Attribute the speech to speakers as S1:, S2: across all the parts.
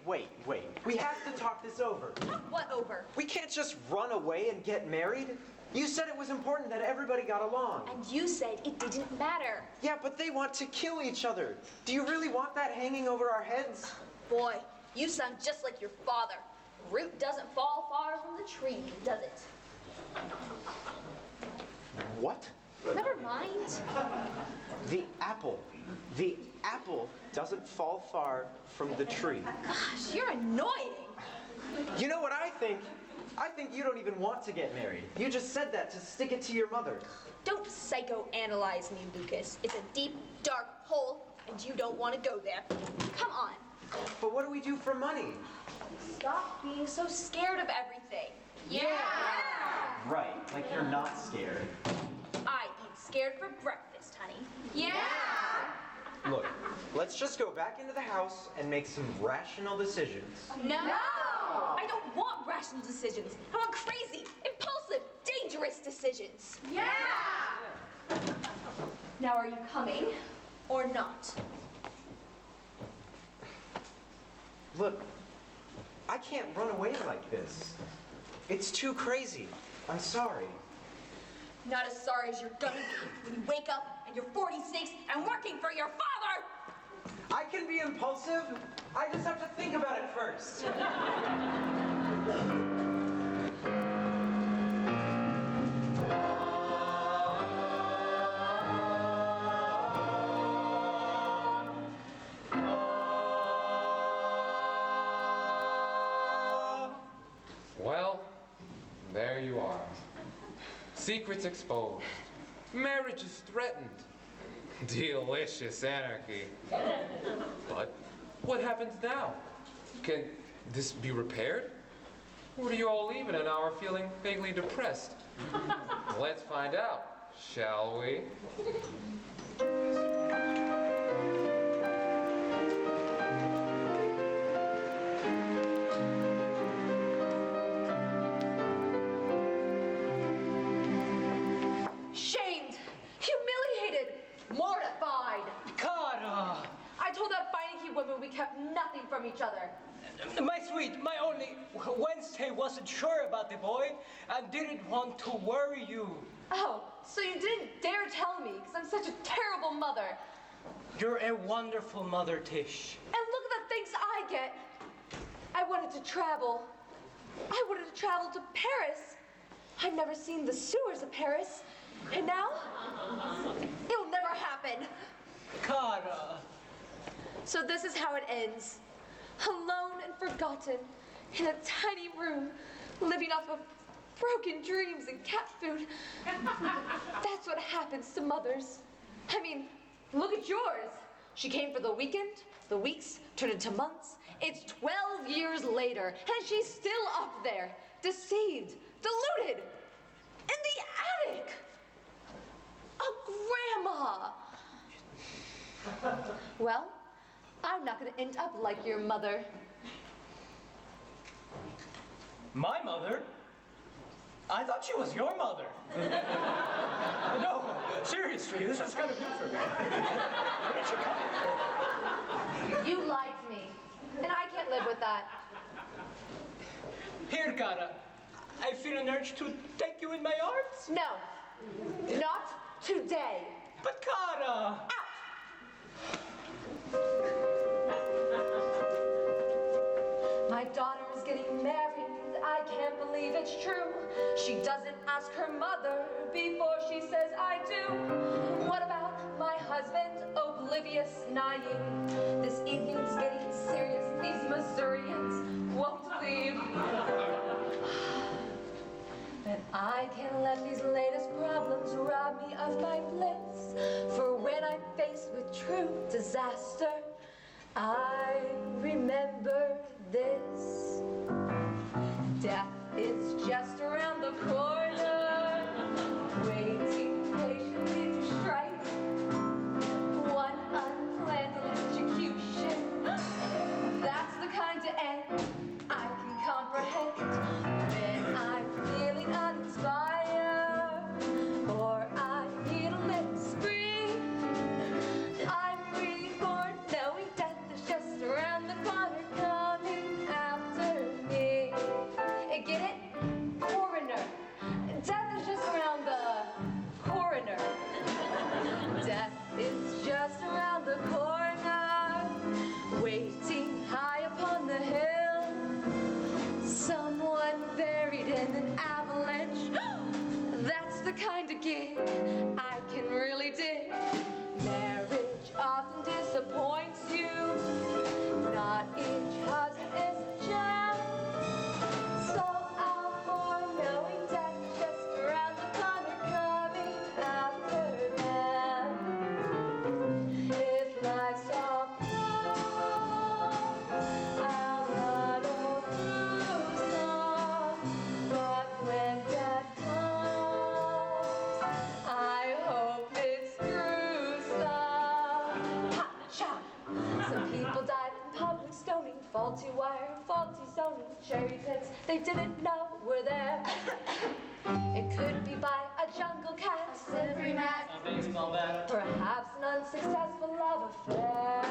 S1: Wait. We have to talk this over.
S2: What over?
S1: We can't just run away and get married. You said it was important that everybody got along.
S2: And you said it didn't matter.
S1: Yeah, but they want to kill each other. Do you really want that hanging over our heads?
S2: Boy, you sound just like your father. Root doesn't fall far from the tree, does it?
S1: What?
S2: Never mind.
S1: The apple. The apple doesn't fall far from the tree.
S2: Gosh, you're annoying.
S1: You know what I think? I think you don't even want to get married. You just said that to stick it to your mother.
S2: Don't psychoanalyze me, Lucas. It's a deep, dark hole, and you don't want to go there. Come on.
S1: But what do we do for money?
S2: Stop being so scared of everything.
S3: Yeah!
S1: Right, like you're not scared.
S2: I eat scared for breakfast, honey.
S3: Yeah!
S1: Look, let's just go back into the house and make some rational decisions.
S2: No! I don't want rational decisions. I want crazy, impulsive, dangerous decisions.
S3: Yeah!
S2: Now are you coming or not?
S1: Look, I can't run away like this. It's too crazy. I'm sorry.
S2: Not as sorry as you're gonna be when you wake up and you're 46 and working for your father!
S1: I can be impulsive. I just have to think about it first.
S4: Well, there you are. Secrets exposed. Marriage is threatened. Delicious anarchy. But what happens now? Can this be repaired? Or do you all leave in an hour feeling vaguely depressed? Let's find out, shall we?
S2: Shamed, humiliated, mortified.
S5: Cara!
S2: I told that Beinecke woman we kept nothing from each other.
S5: My sweet, my only Wednesday wasn't sure about the boy and didn't want to worry you.
S2: Oh, so you didn't dare tell me because I'm such a terrible mother.
S5: You're a wonderful mother, Tish.
S2: And look at the things I get. I wanted to travel. I wanted to travel to Paris. I've never seen the sewers of Paris. And now, it'll never happen.
S5: Cara!
S2: So this is how it ends. Alone and forgotten, in a tiny room, living off of broken dreams and cat food. That's what happens to mothers. I mean, look at yours. She came for the weekend, the weeks turned into months. It's 12 years later, and she's still up there, deceived, deluded, in the attic. A grandma. Well, I'm not gonna end up like your mother.
S5: My mother? I thought she was your mother. No, seriously, this is kind of new for me. Where did she come?
S2: You lied to me, and I can't live with that.
S5: Here, Cara. I feel an urge to take you in my arms.
S2: No, not today.
S5: But Cara!
S2: My daughter is getting married. I can't believe it's true. She doesn't ask her mother before she says I do. What about my husband, oblivious, naive? This evening's getting serious. These Missourians won't leave. But I can't let these latest problems rob me of my bliss. For when I'm faced with true disaster, I remember this. Death is just around the corner, waiting patiently to strike. One unplanned execution, that's the kind of end I can comprehend. When I'm feeling uninspired, or I need a little spree, I'm reborn, knowing death is just around the corner coming. wire, faulty zoning, cherry pits they didn't know were there. It could be by a jungle cat, slippery mat,
S5: A baseball bat.
S2: perhaps an unsuccessful love affair.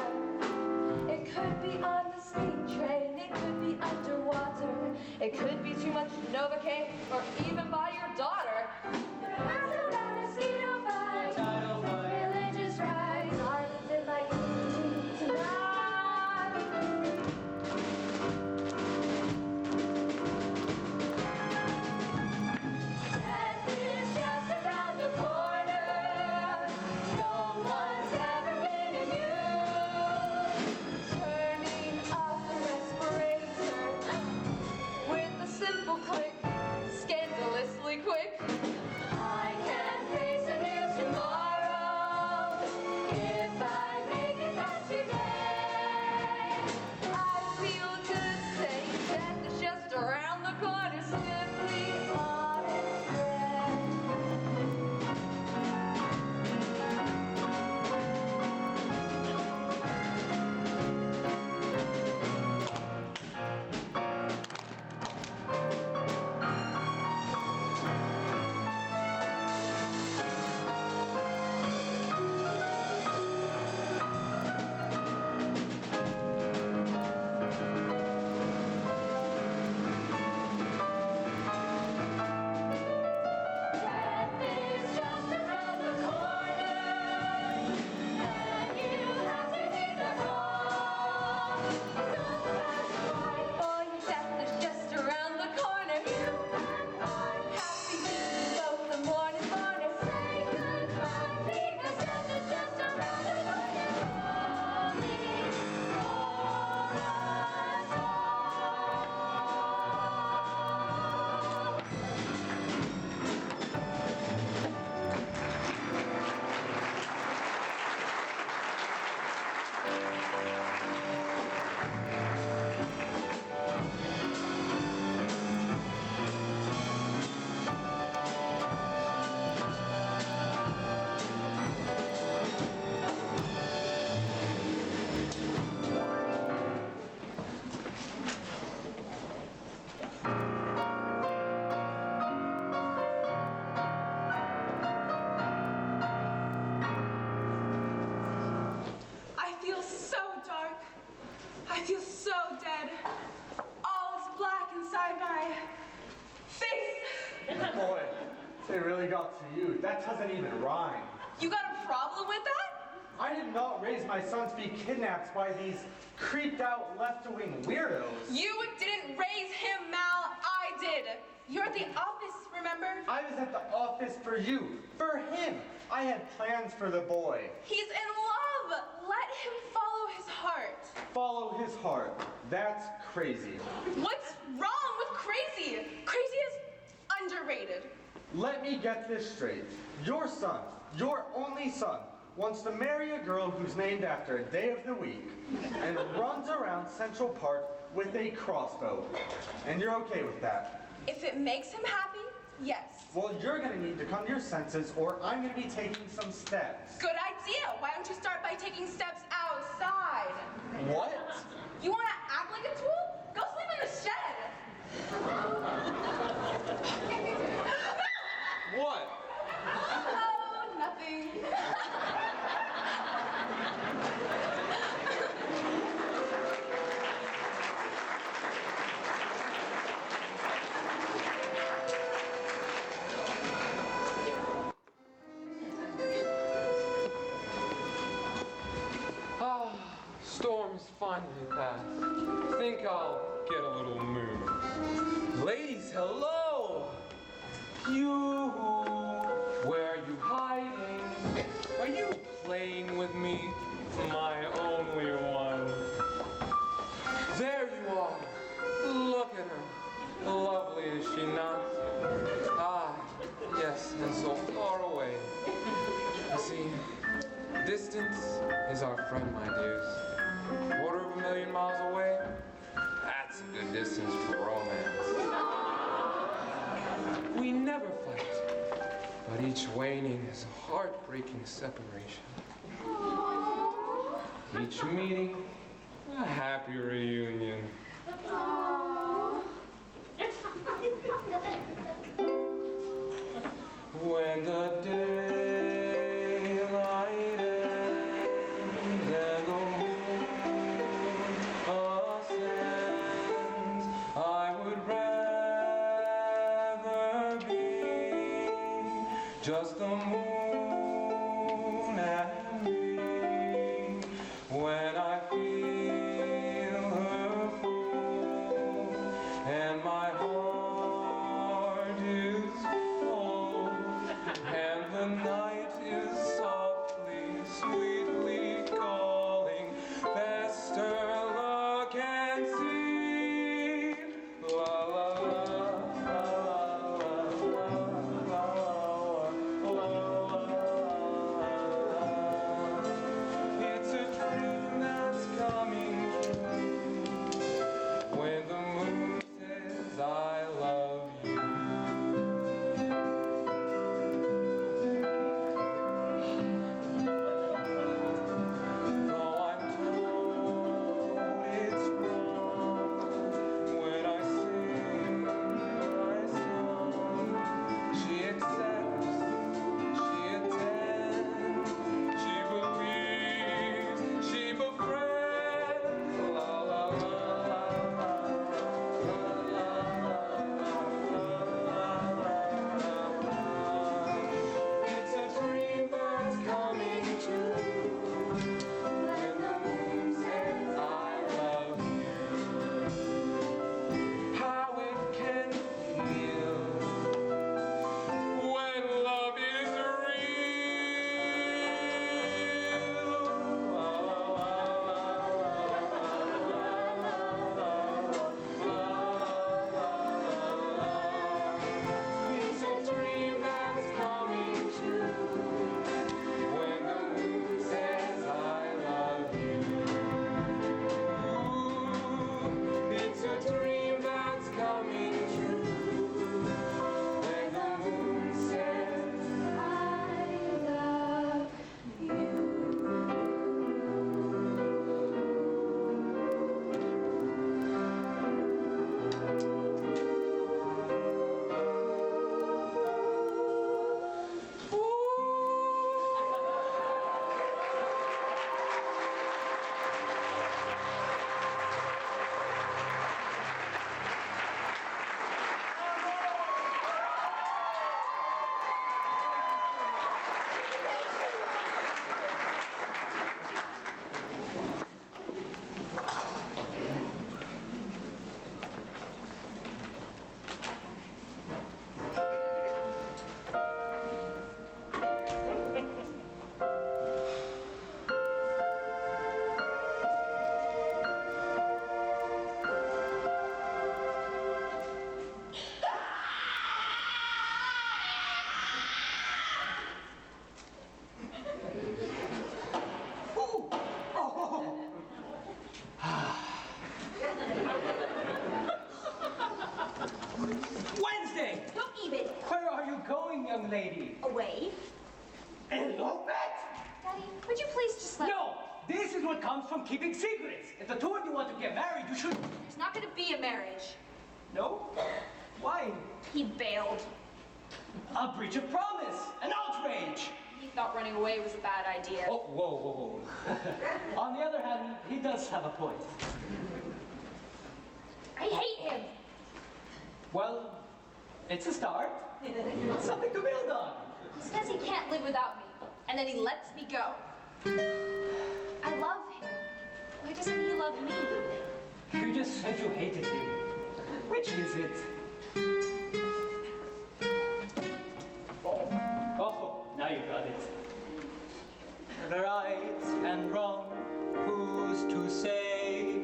S2: It could be on the speed train, it could be underwater, it could be too much Novocaine, or even by your daughter. Perhaps about a mosquito bite,
S5: Tidal bite.
S2: religious rites, are living like tonight. Death is just around the corner. No one's ever been immune. Turning off the respirator with a simple click, scandalously quick. I can face a new tomorrow if I make it past today. I feel good saying death is just around the corner, simply on its way. Death is just around the corner, and you have to take the call. Don't pass by, boy, death is just around the corner. You and I have to use both the morning morning. Say goodbye, because death is just around the corner. Only for us all.
S3: I feel so dark. I feel so dead. All is black inside my face.
S6: Boy, they really got to you. That doesn't even rhyme.
S3: You got a problem with that?
S6: I did not raise my son to be kidnapped by these creeped out left-wing weirdos.
S3: You didn't raise him, Mal. I did. You're at the office, remember?
S6: I was at the office for you, for him. I had plans for the boy.
S3: He's in love. Let him follow his heart.
S6: Follow his heart. That's crazy.
S3: What's wrong with crazy? Crazy is underrated.
S6: Let me get this straight. Your son, your only son, wants to marry a girl who's named after a day of the week and runs around Central Park with a crossbow. And you're okay with that?
S3: If it makes him happy, yes.
S6: Well, you're gonna need to come to your senses or I'm gonna be taking some steps.
S3: Good idea. Why don't you start by taking steps outside?
S6: What?
S3: You want to act like a tool? Go sleep in the shed.
S6: What?
S3: Oh, nothing.
S4: Ah, storm's finally passed. Think I'll get a little moon. Ladies, hello! You, where are you hiding? Are you playing with me, my only one? There you are. Look at her. Lovely, is she not? Ah, yes, and so far away. You see, distance is our friend, my dears. 250,000 miles away? That's a good distance for romance. We never fight, but each waning is a heartbreaking separation. Each meeting, a happy reunion. just the moon and me. When I feel her fall and my heart is full and the night is softly, sweetly calling, faster look and see. La la la la la la la la. It's a dream that's coming true when the moon says I love you. Though I'm told it's wrong when I sing my song, she accepts, she attends, she believes, she befriends. La la la la la la la. It's a dream that's coming true when the moon says I love you. How it can feel when love is real. It's a dream that's coming true when the moon says I love you. It's a dream that's coming true when the moon says I love you.
S5: Wednesday!
S3: Don't even.
S5: Where are you going, young lady?
S3: Away.
S5: Elopement?
S2: Daddy, would you please just let
S5: No! This is what comes from keeping secrets. If the two of you want to get married, you should...
S2: There's not gonna be a marriage.
S5: No? Why?
S2: He bailed.
S5: A breach of promise. An outrage.
S2: He thought running away was a bad idea.
S5: Oh, whoa, whoa, whoa. On the other hand, he does have a point.
S2: I hate him.
S5: Well, it's a start. Something to build on.
S2: He says he can't live without me, and then he lets me go. I love him. Why doesn't he love me?
S5: You just said you hated him. Which is it? Oh, now you got it. Right and wrong, who's to say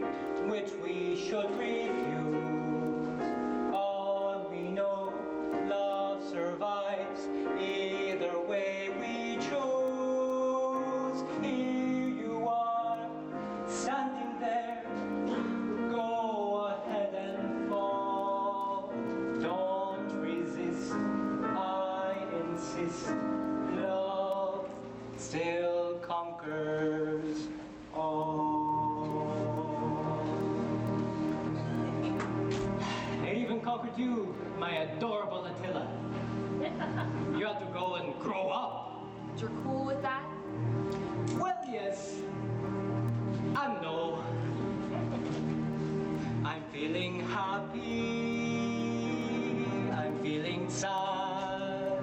S5: which we should refuse? All we know, love survives either way we choose. Here you are, standing there. Go ahead and fall. Don't resist, I insist. Love still conquers all. It even conquered you, my adorable Attila. You have to go and grow up.
S2: You're cool with that?
S5: Well, yes. And no. I'm feeling happy. I'm feeling sad.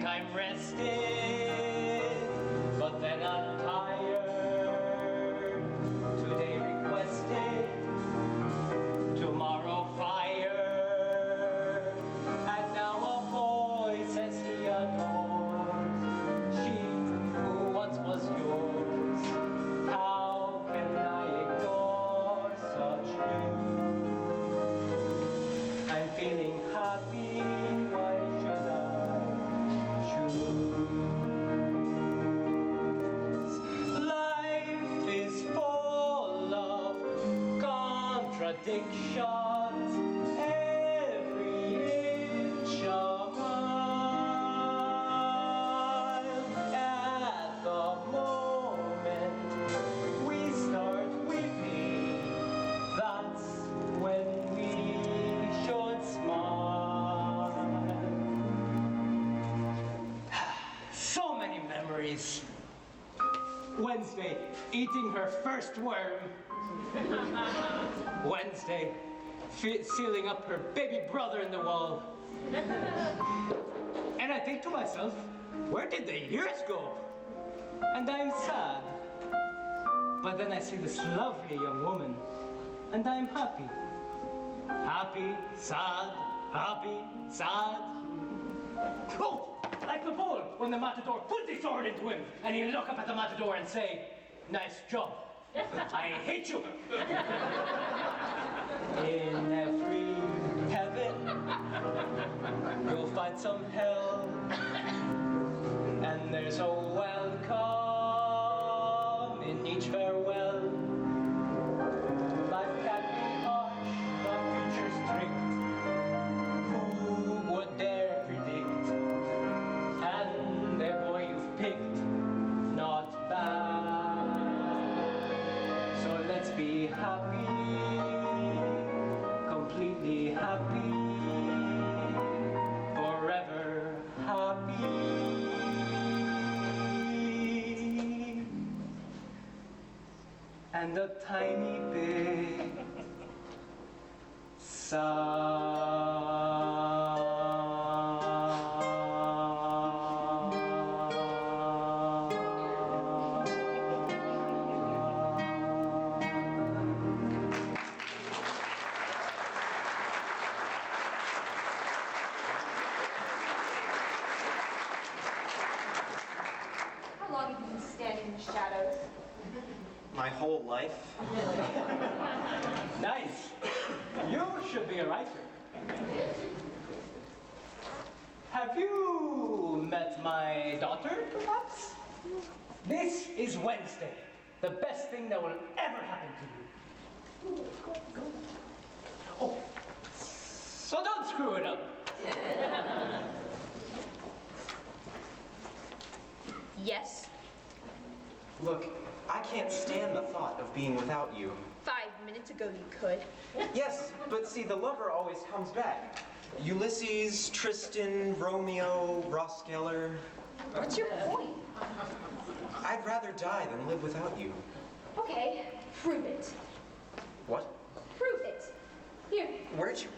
S5: think I'm rested, but then I'm tired. Today requested, tomorrow fire. And now a boy says he adores she who once was yours. How can I ignore such news? I'm feeling happy, why should I choose? Life is full of contradictions, every inch a mile. At the moment we start weeping, that's when we should smile. So many memories. Wednesday, eating her first worm. Wednesday, sealing up her baby brother in the wall. And I think to myself, where did the years go? And I'm sad. But then I see this lovely young woman, and I'm happy. Happy, sad, happy, sad. Oh, like the bull when the matador puts his sword into him, and he'll look up at the matador and say, nice job. I hate you. In every heaven, you'll find some hell, and there's a welcome in each farewell. Life can be harsh, the future's strict. Who would dare predict? And the boy you've picked, not bad. So let's be happy, completely happy, forever happy. And a tiny bit
S2: How long have you been standing in the shadows?
S1: My whole life.
S5: Nice. You should be a writer. Have you met my daughter, perhaps? This is Wednesday, the best thing that will ever happen to you. Oh, so don't screw it up.
S2: Yes.
S1: Look, I can't stand the thought of being without you.
S2: 5 minutes ago you could.
S1: Yes, but see, the lover always comes back. Ulysses, Tristan, Romeo, Ross Geller.
S2: What's your point?
S1: I'd rather die than live without you.
S2: Okay, prove it.
S1: What?
S2: Prove it. Here,
S1: Where'd you...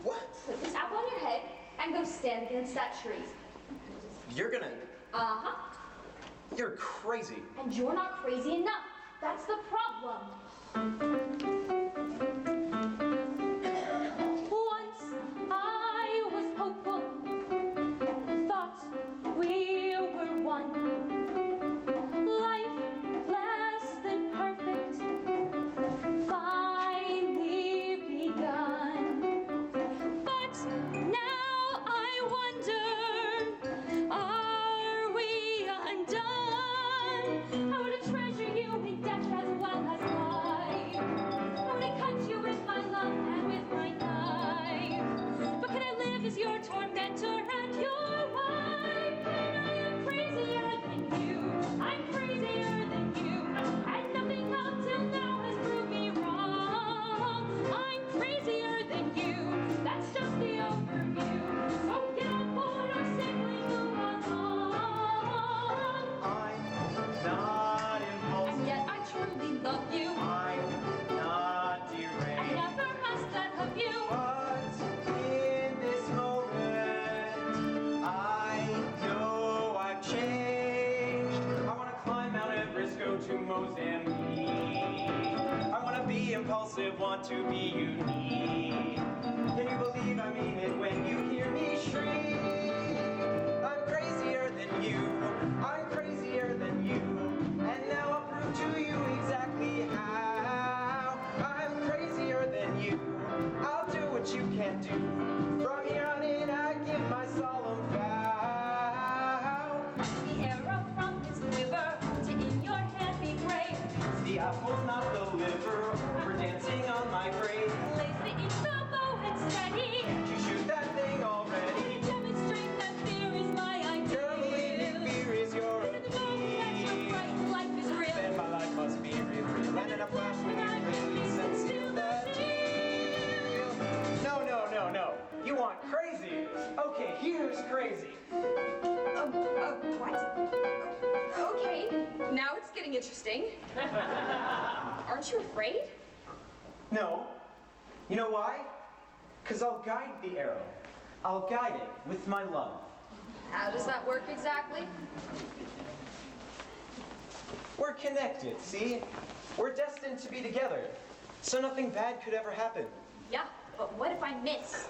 S1: What?
S2: put this apple on your head and go stand against that tree.
S1: You're gonna...
S2: Uh-huh.
S1: You're crazy.
S2: And you're not crazy enough. That's the problem. Once I was hopeful, thought we were one. Life less than perfect, finally begun. But now I wonder, are we undone? I would treasure you in death as well as life.
S1: impulsive, want to be unique. Can you believe I mean it when you hear me shriek? I'm crazier than you, I'm crazier than you, and now I'll prove to you exactly how. I'm crazier than you, I'll do what you can't do. From here on in I give my solemn vow.
S3: The arrow from his liver to in your hand be brave.
S1: The apple, not the liver, for dancing on my grave.
S3: Place it in the bow and steady.
S1: Can't you shoot that thing already?
S3: Demonstrate that fear is my ideal.
S1: Girl, believe me, fear is your
S3: Is it the moment that you're
S1: appeal.
S3: frightened life is real?
S1: Then my life must be real. And in a flash when you release and seal that deal. No, no, no, no. You want crazy. Okay, here's crazy.
S2: What? Okay, now it's getting interesting. Aren't you afraid?
S1: No. You know why? Because I'll guide the arrow. I'll guide it with my love.
S2: How does that work exactly?
S1: We're connected, see? We're destined to be together. So nothing bad could ever happen.
S2: Yeah, but what if I miss?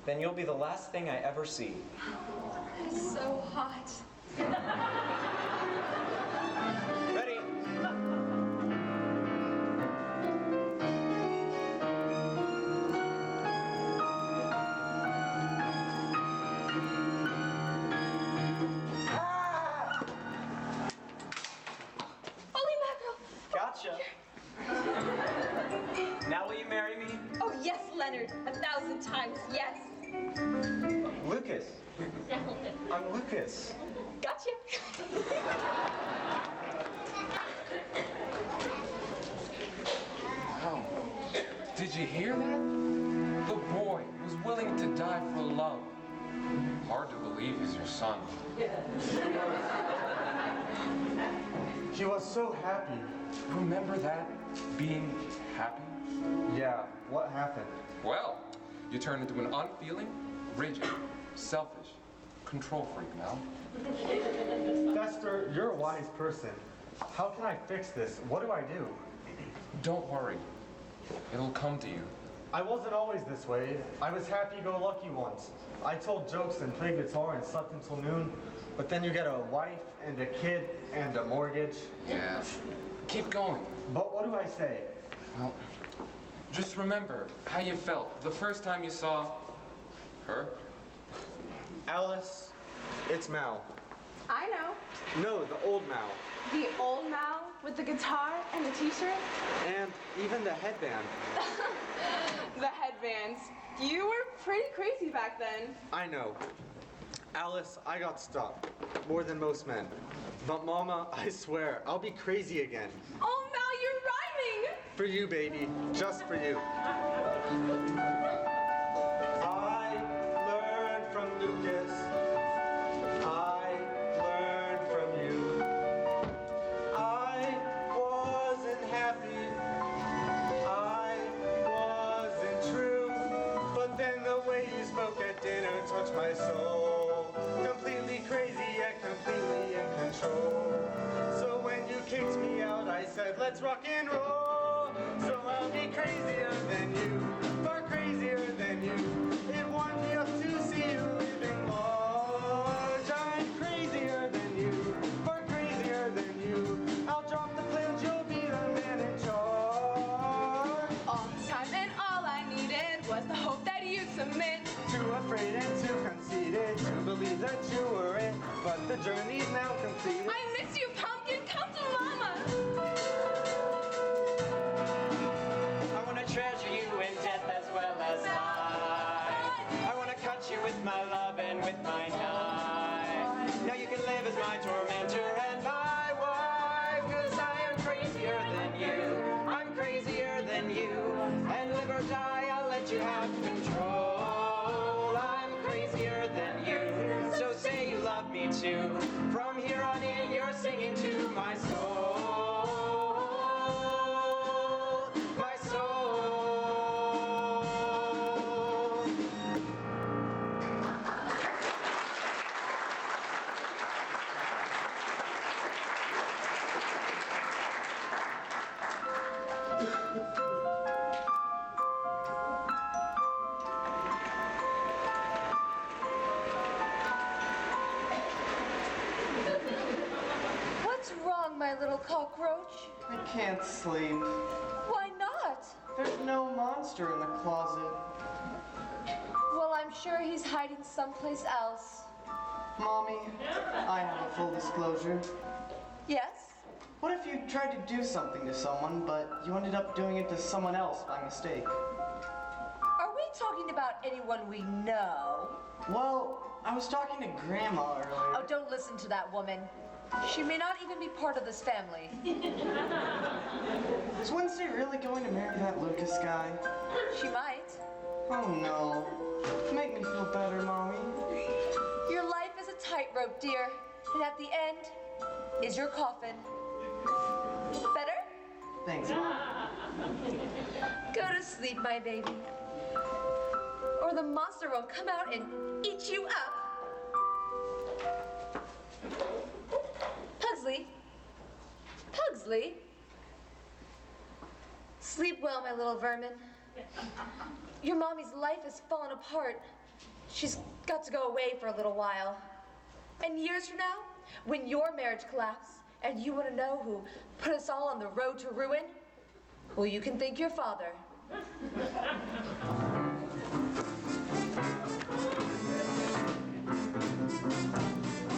S1: Then you'll be the last thing I ever see.
S2: It's so hot.
S1: Ready? Ah!
S2: Holy mackerel!
S1: Gotcha. Now will you marry me?
S2: Oh yes, Leonard, 1,000 times yes.
S1: Lucas. I'm Lucas.
S2: Gotcha.
S4: Oh, did you hear that? The boy was willing to die for love. Hard to believe he's your son.
S6: He was so happy.
S4: Remember that? Being happy?
S6: Yeah, what happened?
S4: Well, you turned into an unfeeling, rigid, selfish, control freak, Mel.
S6: Fester, you're a wise person. How can I fix this? What do I do?
S4: Don't worry. It'll come to you.
S6: I wasn't always this way. I was happy-go-lucky once. I told jokes and played guitar and slept until noon. But then you get a wife and a kid and a mortgage.
S4: Yeah. Keep going.
S6: But what do I say?
S4: Well, just remember how you felt the first time you saw her.
S6: Alice, it's Mal.
S3: I know.
S6: No, the old Mal.
S3: The old Mal with the guitar and the t-shirt.
S6: And even the headband.
S3: The headbands. You were pretty crazy back then.
S6: I know. Alice, I got stuck. More than most men. But Mama, I swear, I'll be crazy again.
S3: Oh, Mal, you're rhyming.
S6: For you, baby. Just for you. I learned from Lucas. I learned from you. I wasn't happy. I wasn't true. But then the way you spoke at dinner touched my soul. Completely crazy yet completely in control. So when you kicked me out, I said, let's rock and roll. So I'll be crazier than you, far crazier than you. It warmed me up to see you living large. I'm crazier than you, far crazier than you. I'll drop the plans, you'll be the man in charge.
S3: All this time and all I needed was the hope that you'd submit.
S6: Too afraid and too conceited to believe that you were it. But the journey's now completed.
S3: I miss you, pumpkin. Come to mama.
S1: I want to treasure you in death as well as life. I want to cut you with my love and with my knife. Now you can live as my tormentor and my wife. 'Cause I am crazier than you. I'm crazier than you. And live or die, I'll let you have control. I'm crazier than you. So say you love me too. From here on in, you're singing to my soul. My soul.
S2: couch?
S7: I can't sleep.
S2: Why not?
S7: There's no monster in the closet.
S2: Well, I'm sure he's hiding someplace else.
S7: Mommy, I have a full disclosure.
S2: Yes?
S7: What if you tried to do something to someone, but you ended up doing it to someone else by mistake?
S2: Are we talking about anyone we know?
S7: Well, I was talking to Grandma earlier.
S2: Oh, don't listen to that woman. She may not even be part of this family.
S7: Is Wednesday really going to marry that Lucas guy?
S2: She might.
S7: Oh no. Make me feel better, Mommy.
S2: Your life is a tightrope, dear. And at the end is your coffin. Better?
S7: Thanks, Mom.
S2: Go to sleep, my baby. Or the monster will come out and eat you up. Pugsley. Pugsley. Sleep well, my little vermin. Your mommy's life has fallen apart. She's got to go away for a little while. And years from now, when your marriage collapses and you want to know who put us all on the road to ruin, well, you can thank your father.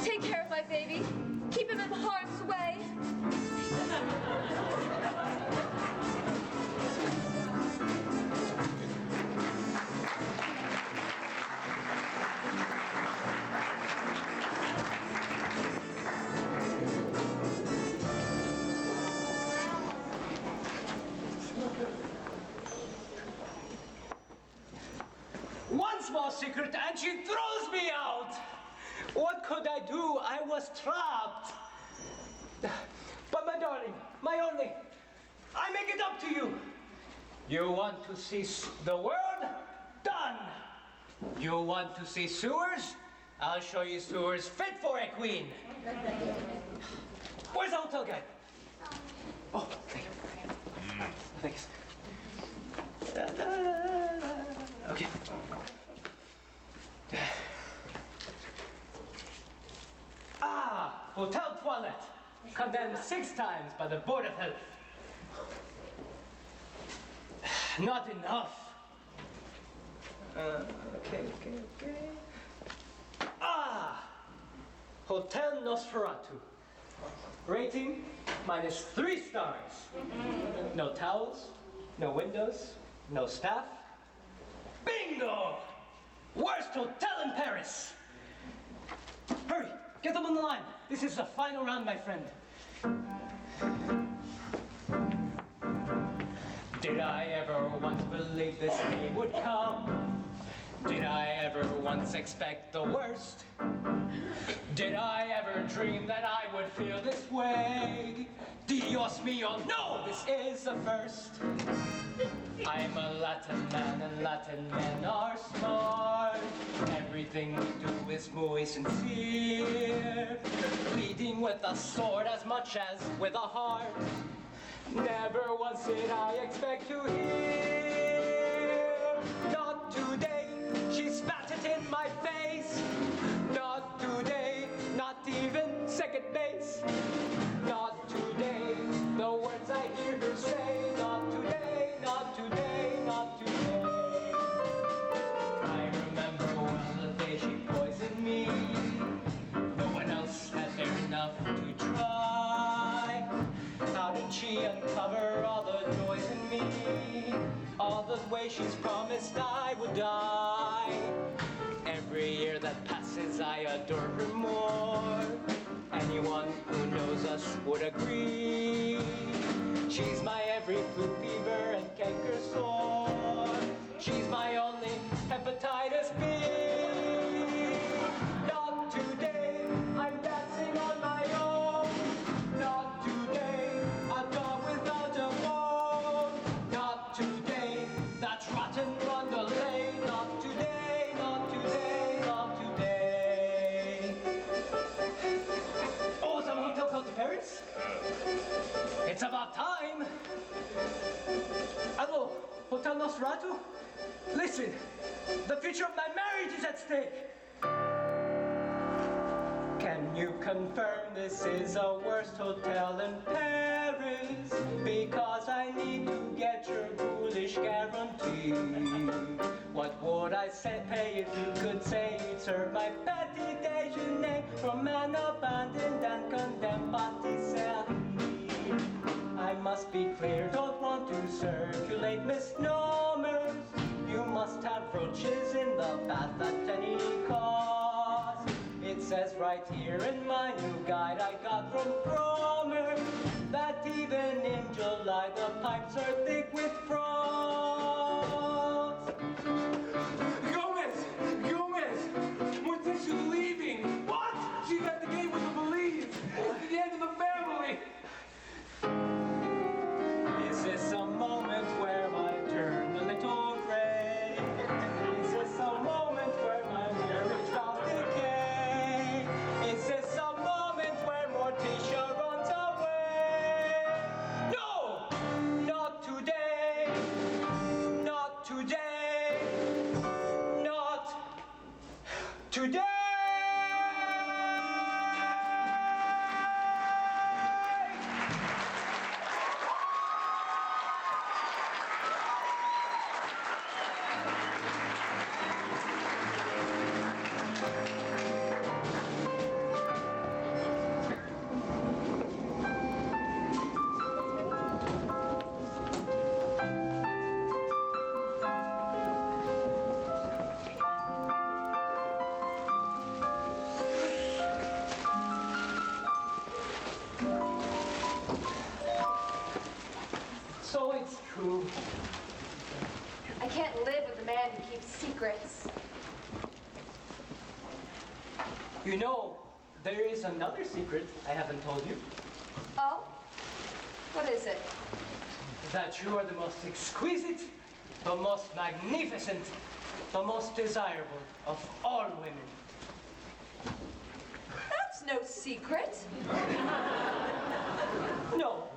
S2: Take care of my baby. Keep him in harm's way.
S5: One small secret and she throws me out. What could I do? I was trapped. But my darling, my only, I make it up to you. You want to see the world? Done. You want to see sewers? I'll show you sewers fit for a queen. Where's the hotel guy? Oh, thank you. Thanks. Okay. Ah, hotel toilet. Condemned 6 times by the Board of Health. Not enough. Okay. Ah, Hotel Nosferatu. Rating -3 stars. No towels, no windows, no staff. Bingo! Worst hotel in Paris. Hurry, get them on the line. This is the final round, my friend. Did I ever once believe this day would come? Did I ever once expect the worst? Did I ever dream that I would feel this way? Dios mio, no, this is the first. I'm a Latin man and Latin men are smart. Everything we do is muy sincere. Bleeding with a sword as much as with a heart. Never once did I expect to hear. Not today, she spat it in my face. Not today, not even second base. Not today, the words I hear her say. Not today, not today, not today. I remember well the day she poisoned me. No one else had dared enough to try. How did she uncover all the joys in me? All the ways she's promised I would die. Every year that passes I adore her more. Anyone who knows us would agree. She's my every flu, fever, and canker sore. She's my only hepatitis B. Not today, I'm dancing on my own. Not today, a dog without a bone. Not today, that's rotten Rondelay. Not today, not today, not today. Oh, some hotel called to Paris? It's about time. Hello, Hotel Nosferatu? Listen, the future of my marriage is at stake. Can you confirm this is a worst hotel in Paris? Because I need to get your ghoulish guarantee. What would I pay if you could say you'd serve my petit déjeuner from an abandoned and condemned patisserie? I must be clear, don't want to circulate misnomers. You must have roaches in the bath at any cost. It says right here in my new guide I got from Cromer that even in July the pipes are thick with frost.
S4: Gomez! Gomez! Morticia's leaving! What? She's at the gate with the police! It's the end of the family!
S5: Is this a moment where I turn a little gray? Is this a moment where my marriage vows decay? Is this a moment where Morticia runs away? No! Not today! Not today! Not today! So it's true.
S2: I can't live with a man who keeps secrets.
S5: You know, there is another secret I haven't told you.
S2: Oh? What is it?
S5: That you are the most exquisite, the most magnificent, the most desirable of all women.
S2: That's no secret.
S5: No.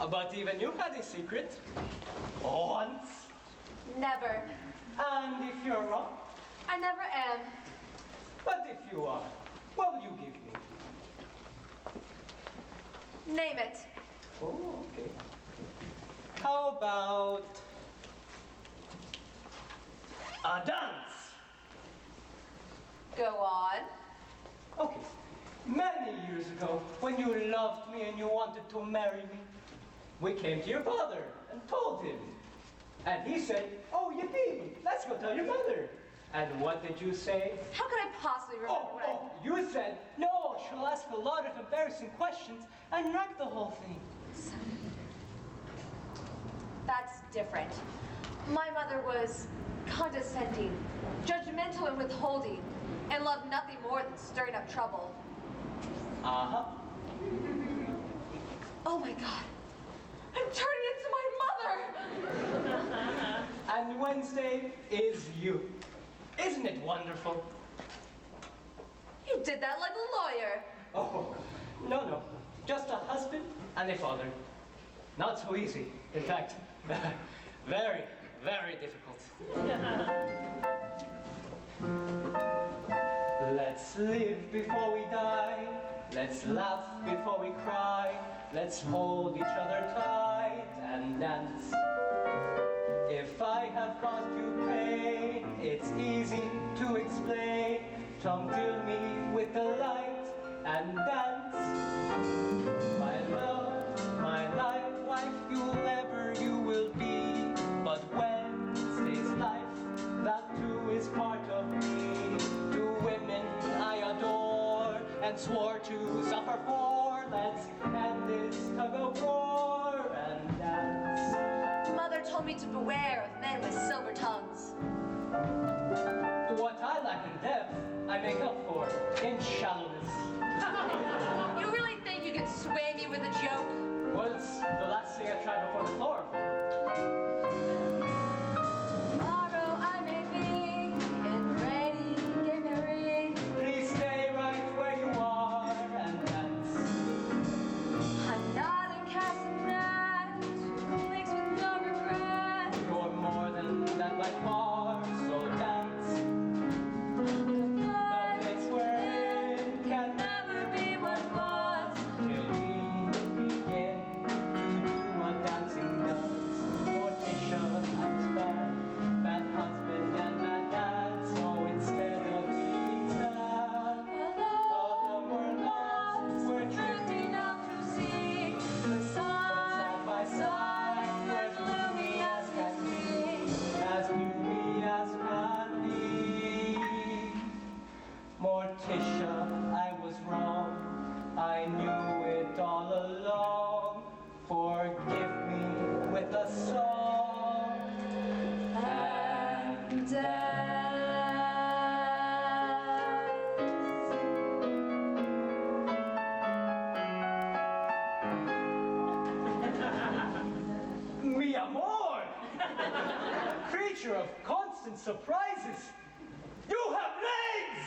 S5: But even you had a secret. Once.
S2: Never.
S5: And if you're wrong,
S2: I never am.
S5: but if you are, what will you give me?
S2: Name it.
S5: Oh, okay. How about a dance?
S2: Go on.
S5: Okay. Many years ago, when you loved me and you wanted to marry me, we came to your father and told him. And he said, oh, yippee, let's go tell your mother. And what did you say?
S2: How could I possibly remember what I...
S5: You said, no, she'll ask a lot of embarrassing questions and wreck the whole thing.
S2: That's different. My mother was condescending, judgmental and withholding, and loved nothing more than stirring up trouble.
S5: Uh-huh.
S2: Oh my God. I'm turning into my mother!
S5: And Wednesday is you. Isn't it wonderful?
S2: You did that like a lawyer.
S5: Oh, no. Just a husband and a father. Not so easy. In fact, very, very difficult. Let's live before we die. Let's laugh before we cry. Let's hold each other tight and dance. If I have caused you pain, it's easy to explain. Come fill me with the light and dance. My love, my life, you will be. But Wednesday's life, that too is part of me. Two women I adore and swore to suffer for. Let's end this tug of war and dance.
S2: Mother told me to beware of men with silver tongues.
S5: What I lack in depth, I make up for in shallowness.
S2: You really think you can sway me with a joke?
S5: Well, it's the last thing I tried before the chloroform.
S2: Tomorrow I may be getting ready to get married.
S5: Please stay right where you are and dance.
S2: I'm not a castanet who links with no regret.
S5: You're more than that by far, so dance. The place we're in can surprises! You have legs!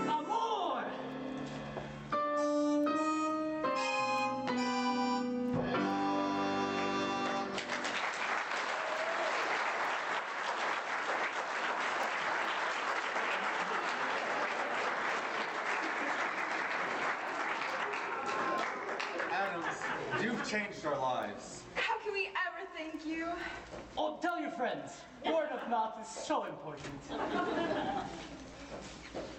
S5: Amor!
S6: Addams, you've changed our lives.
S3: How can we ever thank you?
S5: Oh, tell your friends. Word of mouth is so important.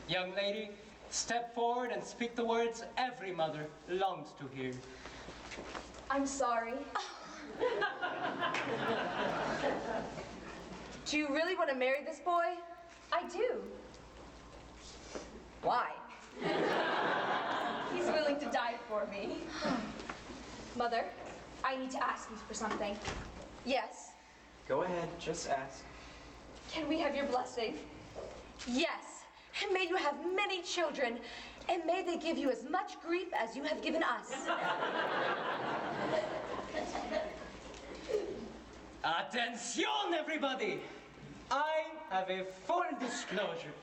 S5: Young lady, step forward and speak the words every mother longs to hear.
S2: I'm sorry. Do you really want to marry this boy? I do. Why? He's willing to die for me. Mother, I need to ask you for something. Yes.
S7: Go ahead, just ask.
S2: Can we have your blessing? Yes. And may you have many children, and may they give you as much grief as you have given us.
S5: Attention, everybody! I have a full disclosure.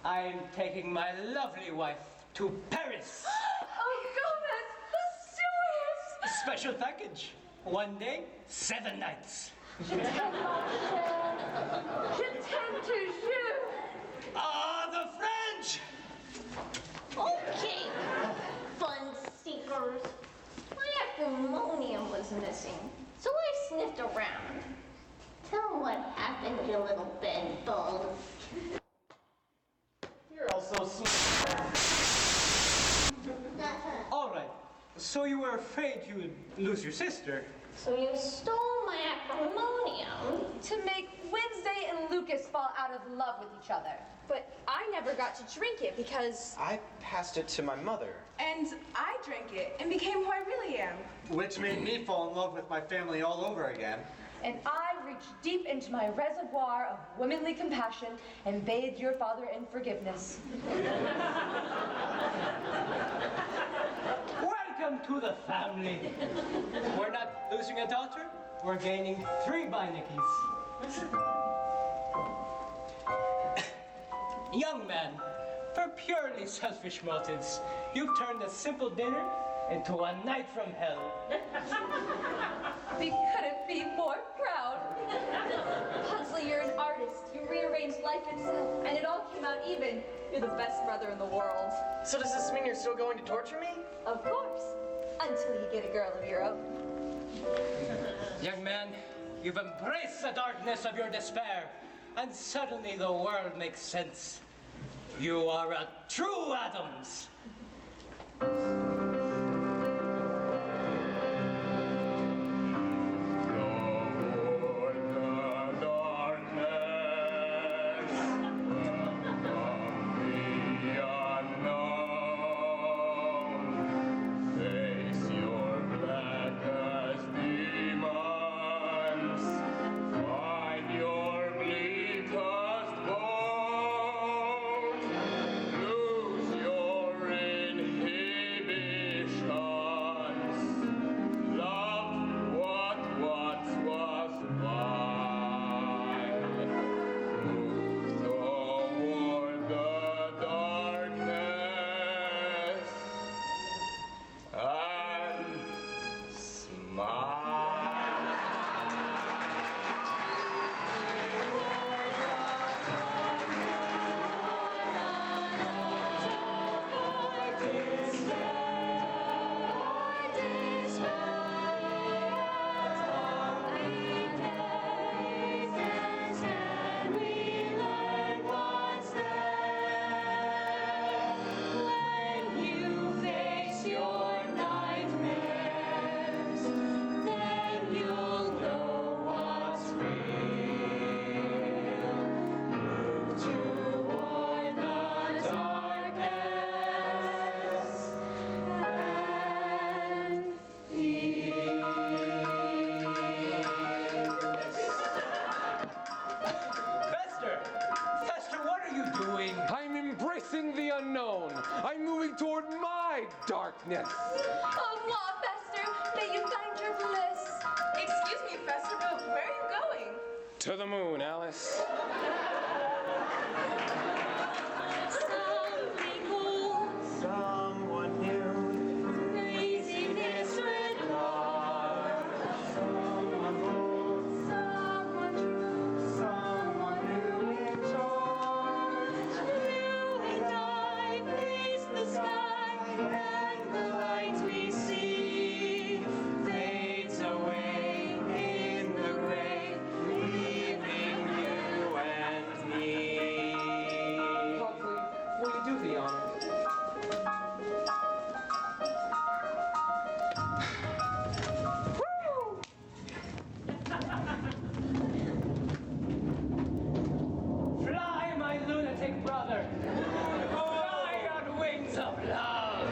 S5: I am taking my lovely wife to Paris.
S2: Oh, Gomez, the Stewards!
S5: Special package. 1 day, 7 nights.
S2: Je t'aime, mon cher. Je t'aime toujours.
S5: Ah, the French!
S8: Okay, fun seekers. My acrimonium was missing, so I sniffed around. Tell 'em what happened, you little bedbug.
S7: You're also smart.
S5: All right, so you were afraid you would lose your sister.
S8: So you stole my acrimonium.
S2: To make Wednesday and Lucas fall out of love with each other. But I never got to drink it because
S9: I passed it to my mother.
S3: And I drank it and became who I really am.
S6: Which made me fall in love with my family all over again.
S2: and I reached deep into my reservoir of womanly compassion and bathed your father in forgiveness.
S5: Welcome to the family. We're not losing a daughter, we're gaining 3 Beinecke's. Young man, for purely selfish motives, you've turned a simple dinner into a night from hell.
S2: We couldn't be more proud. Huxley, you're an artist. You rearranged life itself, and it all came out even. You're the best brother in the world.
S7: So does this mean you're still going to torture me?
S2: Of course, until you get a girl of your own.
S5: Young man, you've embraced the darkness of your despair, and suddenly the world makes sense. You are a true Addams.
S4: Lord, the darkness, unknown. I'm moving toward my darkness.
S2: Oh, law, Fester, may you find your bliss.
S3: Excuse me, Fester, but where are you going?
S4: To the moon, Alice.
S2: Something old,
S1: Someone new.
S2: crazy disregard.
S6: Someone old,
S2: Someone true,
S6: someone new in charge.
S2: you and I face the sky, and the light we see
S1: Fades away in the gray, leaving you and me.
S4: Lovely, will you do the honor?
S5: Fly, my lunatic brother. Fly on wings of love.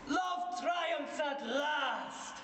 S5: Love triumphs at last.